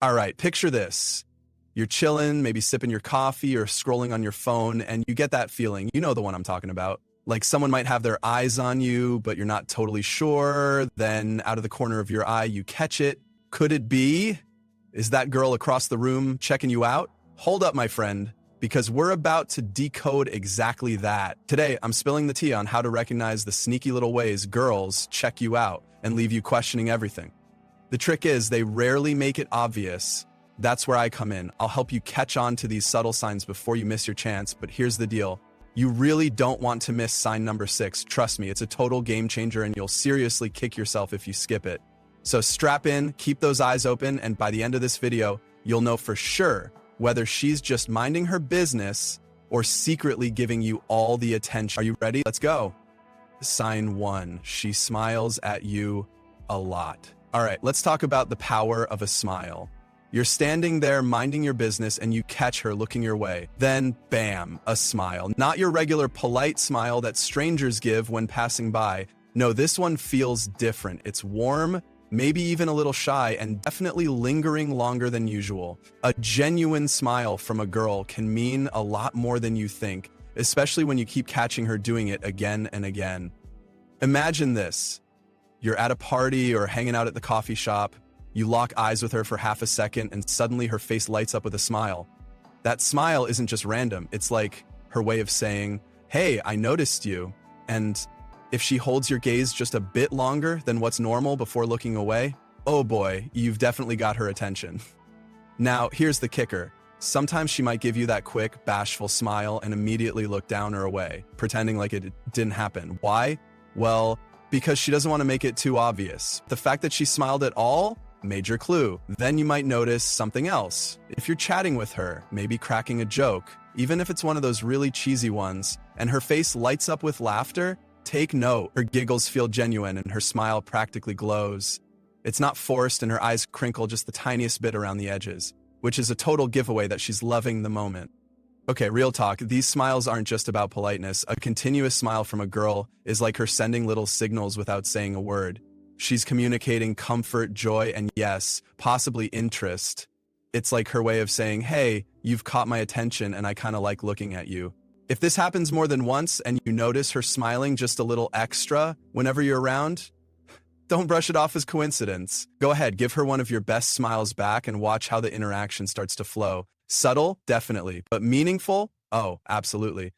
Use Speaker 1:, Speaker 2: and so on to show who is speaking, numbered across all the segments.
Speaker 1: All right, picture this. You're chilling, maybe sipping your coffee or scrolling on your phone, and you get that feeling. You know the one I'm talking about. Like someone might have their eyes on you, but you're not totally sure. Then out of the corner of your eye, you catch it. Could it be? Is that girl across the room checking you out? Hold up, my friend, because we're about to decode exactly that. Today, I'm spilling the tea on how to recognize the sneaky little ways girls check you out and leave you questioning everything. The trick is they rarely make it obvious. That's where I come in. I'll help you catch on to these subtle signs before you miss your chance, but here's the deal. You really don't want to miss sign number 6. Trust me, it's a total game changer and you'll seriously kick yourself if you skip it. So strap in, keep those eyes open, and by the end of this video, you'll know for sure whether she's just minding her business or secretly giving you all the attention. Are you ready? Let's go. Sign 1, she smiles at you a lot. All right, let's talk about the power of a smile. You're standing there minding your business and you catch her looking your way. Then, bam, a smile. Not your regular polite smile that strangers give when passing by. No, this one feels different. It's warm, maybe even a little shy, and definitely lingering longer than usual. A genuine smile from a girl can mean a lot more than you think, especially when you keep catching her doing it again and again. Imagine this. You're at a party or hanging out at the coffee shop. You lock eyes with her for half a second and suddenly her face lights up with a smile. That smile isn't just random. It's like her way of saying, hey, I noticed you. And if she holds your gaze just a bit longer than what's normal before looking away, oh boy, you've definitely got her attention. Now, here's the kicker. Sometimes she might give you that quick, bashful smile and immediately look down or away, pretending like it didn't happen. Why? Well, because she doesn't want to make it too obvious. The fact that she smiled at all, major clue. Then you might notice something else. If you're chatting with her, maybe cracking a joke, even if it's one of those really cheesy ones, and her face lights up with laughter, take note. Her giggles feel genuine and her smile practically glows. It's not forced and her eyes crinkle just the tiniest bit around the edges, which is a total giveaway that she's loving the moment. Okay, real talk, these smiles aren't just about politeness. A continuous smile from a girl is like her sending little signals without saying a word. She's communicating comfort, joy, and yes, possibly interest. It's like her way of saying, hey, you've caught my attention and I kind of like looking at you. If this happens more than once and you notice her smiling just a little extra whenever you're around, don't brush it off as coincidence. Go ahead, give her one of your best smiles back and watch how the interaction starts to flow. Subtle? Definitely. But meaningful? Oh, absolutely.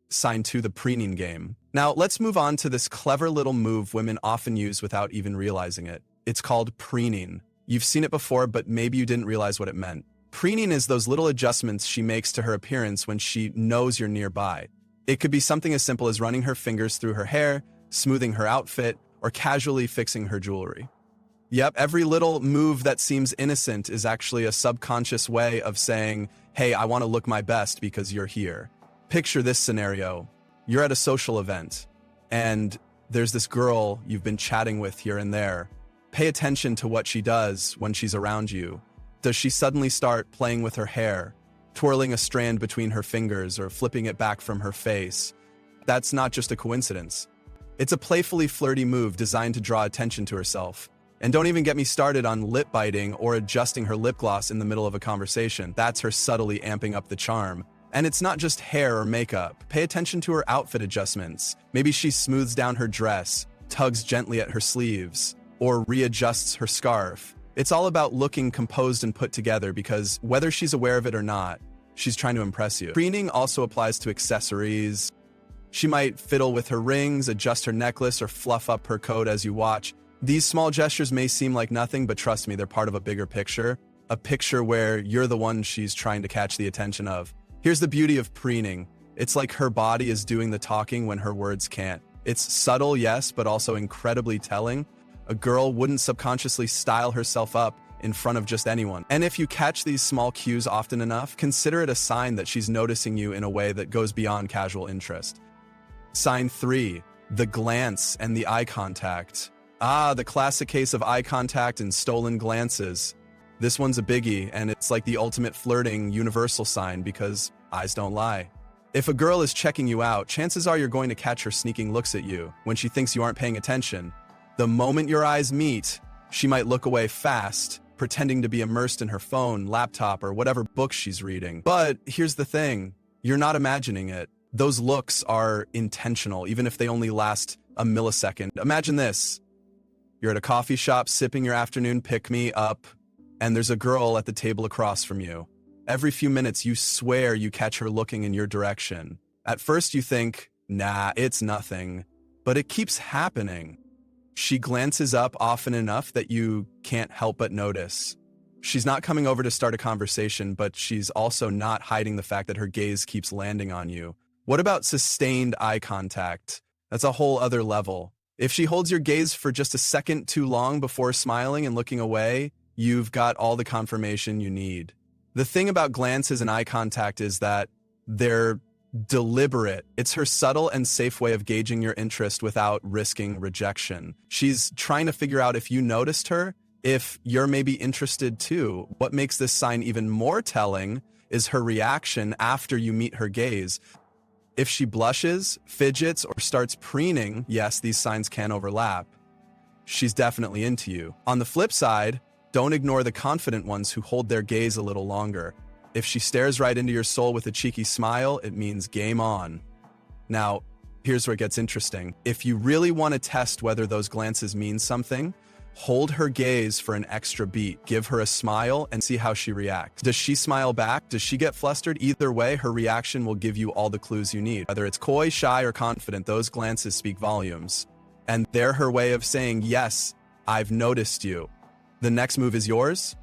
Speaker 1: Sign 2, the preening game. Now, let's move on to this clever little move women often use without even realizing it. It's called preening. You've seen it before, but maybe you didn't realize what it meant. Preening is those little adjustments she makes to her appearance when she knows you're nearby. It could be something as simple as running her fingers through her hair, smoothing her outfit, or casually fixing her jewelry. Yep, every little move that seems innocent is actually a subconscious way of saying, hey, I want to look my best because you're here. Picture this scenario. You're at a social event, and there's this girl you've been chatting with here and there. Pay attention to what she does when she's around you. Does she suddenly start playing with her hair, twirling a strand between her fingers or flipping it back from her face? That's not just a coincidence. It's a playfully flirty move designed to draw attention to herself. And don't even get me started on lip biting or adjusting her lip gloss in the middle of a conversation. That's her subtly amping up the charm. And it's not just hair or makeup. Pay attention to her outfit adjustments. Maybe she smooths down her dress, tugs gently at her sleeves, or readjusts her scarf. It's all about looking composed and put together because whether she's aware of it or not, she's trying to impress you. Preening also applies to accessories. She might fiddle with her rings, adjust her necklace, or fluff up her coat as you watch. These small gestures may seem like nothing, but trust me, they're part of a bigger picture. A picture where you're the one she's trying to catch the attention of. Here's the beauty of preening. It's like her body is doing the talking when her words can't. It's subtle, yes, but also incredibly telling. A girl wouldn't subconsciously style herself up in front of just anyone. And if you catch these small cues often enough, consider it a sign that she's noticing you in a way that goes beyond casual interest. Sign 3, the glance and the eye contact. Ah, the classic case of eye contact and stolen glances. This one's a biggie, and it's like the ultimate flirting universal sign because eyes don't lie. If a girl is checking you out, chances are you're going to catch her sneaking looks at you when she thinks you aren't paying attention. The moment your eyes meet, she might look away fast, pretending to be immersed in her phone, laptop, or whatever book she's reading. But here's the thing, you're not imagining it. Those looks are intentional, even if they only last a millisecond. Imagine this. You're at a coffee shop sipping your afternoon pick-me-up, and there's a girl at the table across from you. Every few minutes, you swear you catch her looking in your direction. At first, you think, nah, it's nothing. But it keeps happening. She glances up often enough that you can't help but notice. She's not coming over to start a conversation, but she's also not hiding the fact that her gaze keeps landing on you. What about sustained eye contact? That's a whole other level. If she holds your gaze for just a second too long before smiling and looking away, you've got all the confirmation you need. The thing about glances and eye contact is that they're deliberate. It's her subtle and safe way of gauging your interest without risking rejection. She's trying to figure out if you noticed her, if you're maybe interested too. What makes this sign even more telling is her reaction after you meet her gaze. If she blushes, fidgets, or starts preening, yes, these signs can overlap. She's definitely into you. On the flip side, don't ignore the confident ones who hold their gaze a little longer. If she stares right into your soul with a cheeky smile, it means game on. Now, here's where it gets interesting. If you really want to test whether those glances mean something, hold her gaze for an extra beat. Give her a smile and see how she reacts. Does she smile back? Does she get flustered? Either way, her reaction will give you all the clues you need. Whether it's coy, shy, or confident, those glances speak volumes. And they're her way of saying, yes, I've noticed you. The next move is yours.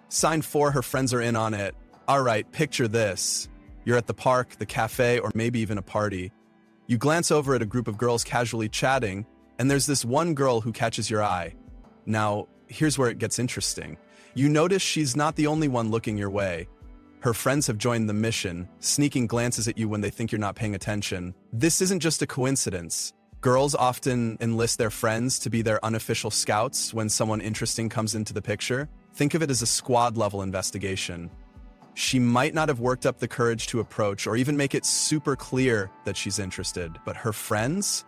Speaker 1: Sign 4, her friends are in on it. All right, picture this. You're at the park, the cafe, or maybe even a party. You glance over at a group of girls casually chatting, and there's this one girl who catches your eye. Now, here's where it gets interesting. You notice she's not the only one looking your way. Her friends have joined the mission, sneaking glances at you when they think you're not paying attention. This isn't just a coincidence. Girls often enlist their friends to be their unofficial scouts when someone interesting comes into the picture. Think of it as a squad-level investigation. She might not have worked up the courage to approach or even make it super clear that she's interested, but her friends?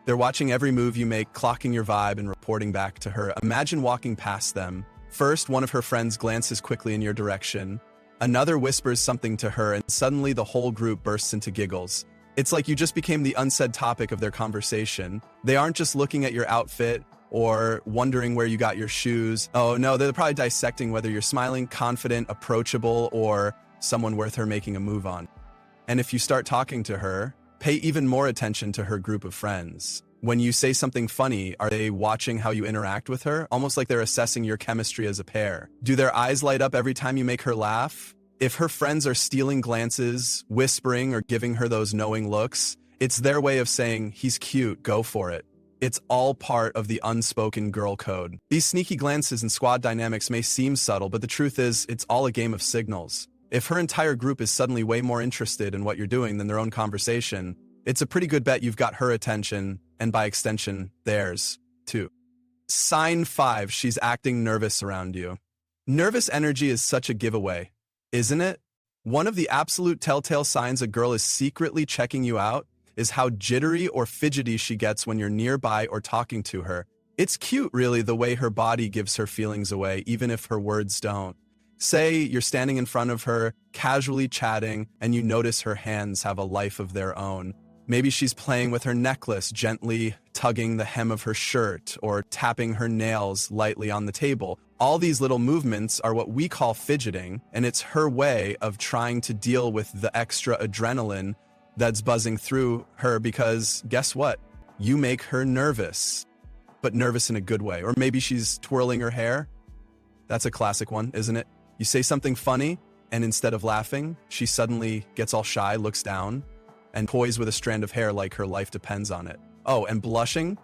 Speaker 1: They're watching every move you make, clocking your vibe and reporting back to her. Imagine walking past them. First, one of her friends glances quickly in your direction. Another whispers something to her, and suddenly the whole group bursts into giggles. It's like you just became the unsaid topic of their conversation. They aren't just looking at your outfit or wondering where you got your shoes. Oh no, they're probably dissecting whether you're smiling, confident, approachable, or someone worth her making a move on. And if you start talking to her, pay even more attention to her group of friends. When you say something funny, are they watching how you interact with her? Almost like they're assessing your chemistry as a pair. Do their eyes light up every time you make her laugh? If her friends are stealing glances, whispering, or giving her those knowing looks, it's their way of saying, he's cute, go for it. It's all part of the unspoken girl code. These sneaky glances and squad dynamics may seem subtle, but the truth is, it's all a game of signals. If her entire group is suddenly way more interested in what you're doing than their own conversation, it's a pretty good bet you've got her attention, and by extension, theirs, too. Sign 5, she's acting nervous around you. Nervous energy is such a giveaway, isn't it? One of the absolute telltale signs a girl is secretly checking you out is how jittery or fidgety she gets when you're nearby or talking to her. It's cute, really, the way her body gives her feelings away, even if her words don't. Say you're standing in front of her, casually chatting, and you notice her hands have a life of their own. Maybe she's playing with her necklace, gently tugging the hem of her shirt, or tapping her nails lightly on the table. All these little movements are what we call fidgeting, and it's her way of trying to deal with the extra adrenaline that's buzzing through her because, guess what? You make her nervous, but nervous in a good way. Or maybe she's twirling her hair. That's a classic one, isn't it? You say something funny, and instead of laughing, she suddenly gets all shy, looks down, and poised with a strand of hair like her life depends on it. Oh, and blushing?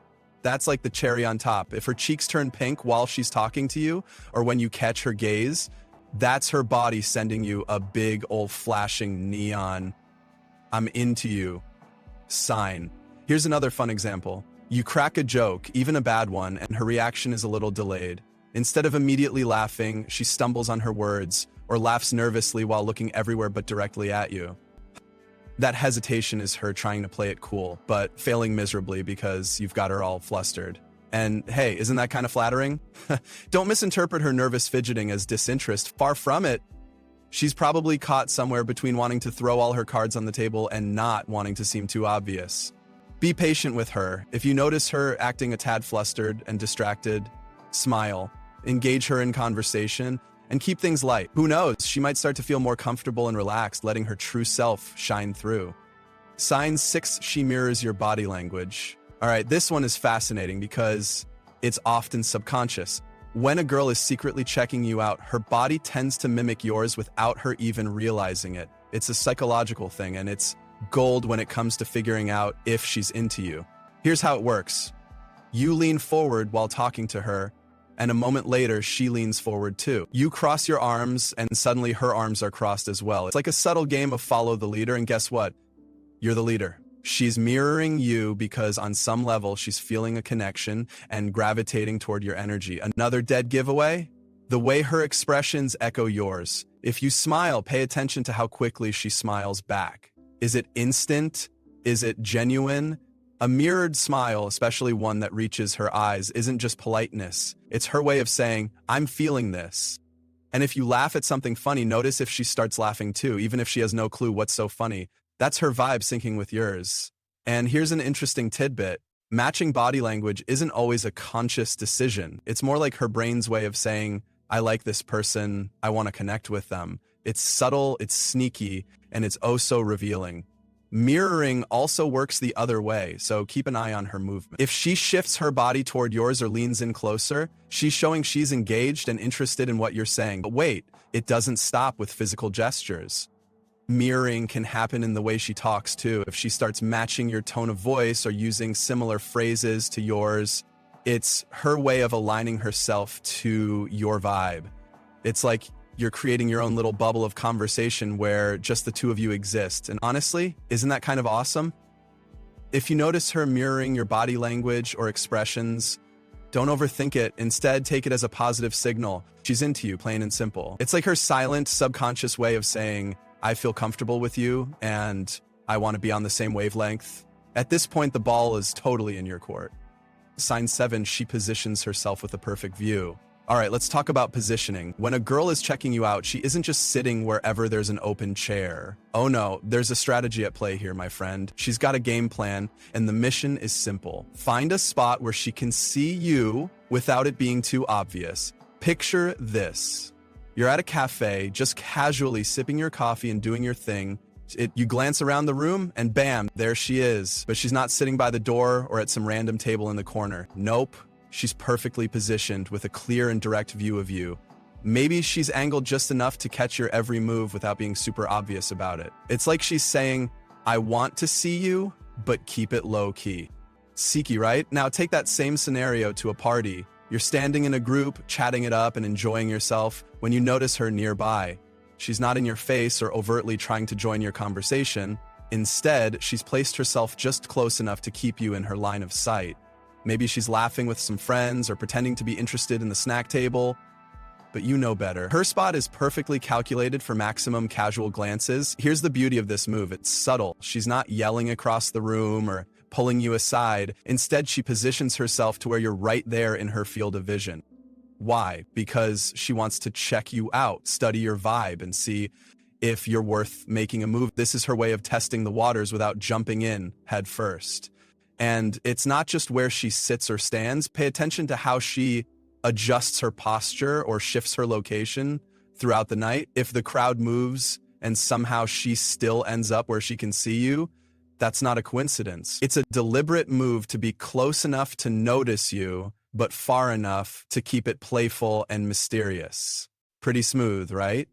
Speaker 1: That's like the cherry on top. If her cheeks turn pink while she's talking to you, or when you catch her gaze, that's her body sending you a big old flashing neon "I'm into you" sign. Here's another fun example. You crack a joke, even a bad one, and her reaction is a little delayed. Instead of immediately laughing, she stumbles on her words, or laughs nervously while looking everywhere but directly at you. That hesitation is her trying to play it cool, but failing miserably because you've got her all flustered. And hey, isn't that kind of flattering? Don't misinterpret her nervous fidgeting as disinterest. Far from it. She's probably caught somewhere between wanting to throw all her cards on the table and not wanting to seem too obvious. Be patient with her. If you notice her acting a tad flustered and distracted, smile, engage her in conversation, and keep things light. Who knows, she might start to feel more comfortable and relaxed, letting her true self shine through. Sign 6, she mirrors your body language. All right, this one is fascinating because it's often subconscious. When a girl is secretly checking you out, her body tends to mimic yours without her even realizing it. It's a psychological thing, and it's gold when it comes to figuring out if she's into you. Here's how it works. You lean forward while talking to her, and a moment later, she leans forward too. You cross your arms, and suddenly her arms are crossed as well. It's like a subtle game of follow the leader, and guess what? You're the leader. She's mirroring you because on some level, she's feeling a connection and gravitating toward your energy. Another dead giveaway? The way her expressions echo yours. If you smile, pay attention to how quickly she smiles back. Is it instant? Is it genuine? A mirrored smile, especially one that reaches her eyes, isn't just politeness. It's her way of saying, I'm feeling this. And if you laugh at something funny, notice if she starts laughing too, even if she has no clue what's so funny. That's her vibe syncing with yours. And here's an interesting tidbit. Matching body language isn't always a conscious decision. It's more like her brain's way of saying, I like this person, I want to connect with them. It's subtle, it's sneaky, and it's oh so revealing. Mirroring also works the other way, so keep an eye on her movement. If she shifts her body toward yours or leans in closer, she's showing she's engaged and interested in what you're saying. But wait, it doesn't stop with physical gestures. Mirroring can happen in the way she talks too. If she starts matching your tone of voice or using similar phrases to yours, it's her way of aligning herself to your vibe. It's like you're creating your own little bubble of conversation where just the two of you exist. And honestly, isn't that kind of awesome? If you notice her mirroring your body language or expressions, don't overthink it. Instead, take it as a positive signal. She's into you, plain and simple. It's like her silent, subconscious way of saying, I feel comfortable with you and I want to be on the same wavelength. At this point, the ball is totally in your court. Sign 7, she positions herself with a perfect view. All right, let's talk about positioning. When a girl is checking you out, she isn't just sitting wherever there's an open chair. Oh no, there's a strategy at play here, my friend. She's got a game plan, and the mission is simple. Find a spot where she can see you without it being too obvious. Picture this. You're at a cafe, just casually sipping your coffee and doing your thing. You glance around the room, and bam, there she is. But she's not sitting by the door or at some random table in the corner. Nope. She's perfectly positioned with a clear and direct view of you. Maybe she's angled just enough to catch your every move without being super obvious about it. It's like she's saying, I want to see you, but keep it low-key. Seeky, right? Now take that same scenario to a party. You're standing in a group, chatting it up and enjoying yourself when you notice her nearby. She's not in your face or overtly trying to join your conversation. Instead, she's placed herself just close enough to keep you in her line of sight. Maybe she's laughing with some friends or pretending to be interested in the snack table, but you know better. Her spot is perfectly calculated for maximum casual glances. Here's the beauty of this move. It's subtle. She's not yelling across the room or pulling you aside. Instead, she positions herself to where you're right there in her field of vision. Why? Because she wants to check you out, study your vibe, and see if you're worth making a move. This is her way of testing the waters without jumping in head first. And it's not just where she sits or stands. Pay attention to how she adjusts her posture or shifts her location throughout the night. If the crowd moves and somehow she still ends up where she can see you, that's not a coincidence. It's a deliberate move to be close enough to notice you, but far enough to keep it playful and mysterious. Pretty smooth, right?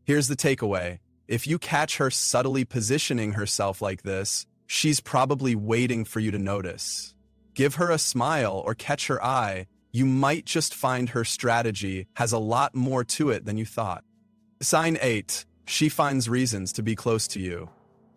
Speaker 1: Here's the takeaway. If you catch her subtly positioning herself like this, she's probably waiting for you to notice. Give her a smile or catch her eye. You might just find her strategy has a lot more to it than you thought. Sign 8. She finds reasons to be close to you.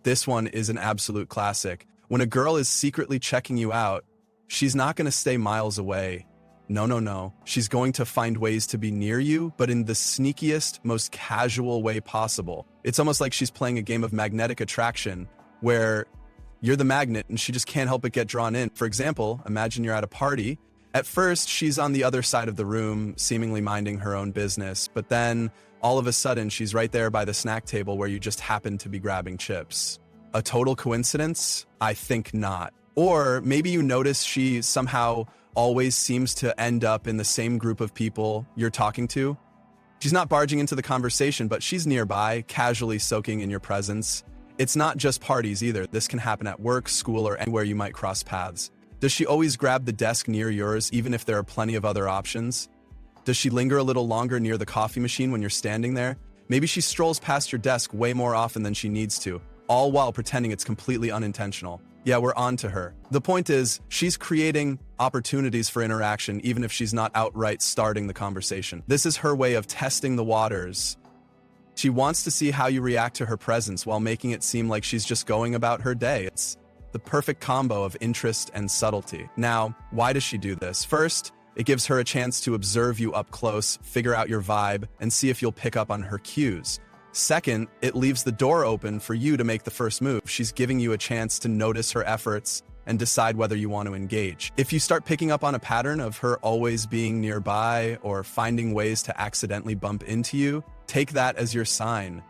Speaker 1: This one is an absolute classic. When a girl is secretly checking you out, she's not going to stay miles away. No. She's going to find ways to be near you, but in the sneakiest, most casual way possible. It's almost like she's playing a game of magnetic attraction where You're the magnet and she just can't help but get drawn in. For example, imagine you're at a party. At first, she's on the other side of the room, seemingly minding her own business, but then all of a sudden, she's right there by the snack table where you just happen to be grabbing chips. A total coincidence? I think not. Or maybe you notice she somehow always seems to end up in the same group of people you're talking to. She's not barging into the conversation, but she's nearby, casually soaking in your presence. It's not just parties either. This can happen at work, school, or anywhere you might cross paths. Does she always grab the desk near yours, even if there are plenty of other options? Does she linger a little longer near the coffee machine when you're standing there? Maybe she strolls past your desk way more often than she needs to, all while pretending it's completely unintentional. Yeah, we're on to her. The point is, she's creating opportunities for interaction even if she's not outright starting the conversation. This is her way of testing the waters. She wants to see how you react to her presence while making it seem like she's just going about her day. It's the perfect combo of interest and subtlety. Now, why does she do this? First, it gives her a chance to observe you up close, figure out your vibe, and see if you'll pick up on her cues. Second, it leaves the door open for you to make the first move. She's giving you a chance to notice her efforts and decide whether you want to engage. If you start picking up on a pattern of her always being nearby or finding ways to accidentally bump into you, take that as your sign.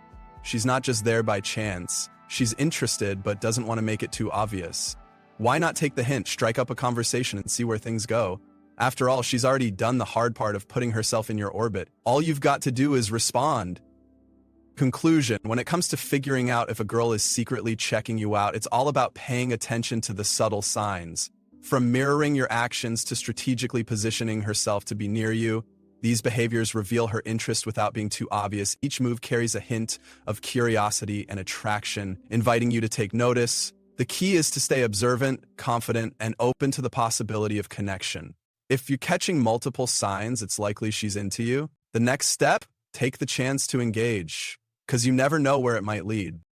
Speaker 1: She's not just there by chance. She's interested but doesn't want to make it too obvious. Why not take the hint, strike up a conversation, and see where things go? After all, she's already done the hard part of putting herself in your orbit. All you've got to do is respond. Conclusion: when it comes to figuring out if a girl is secretly checking you out, it's all about paying attention to the subtle signs. From mirroring your actions to strategically positioning herself to be near you, these behaviors reveal her interest without being too obvious. Each move carries a hint of curiosity and attraction, inviting you to take notice. The key is to stay observant, confident, and open to the possibility of connection. If you're catching multiple signs, it's likely she's into you. The next step, take the chance to engage, because you never know where it might lead.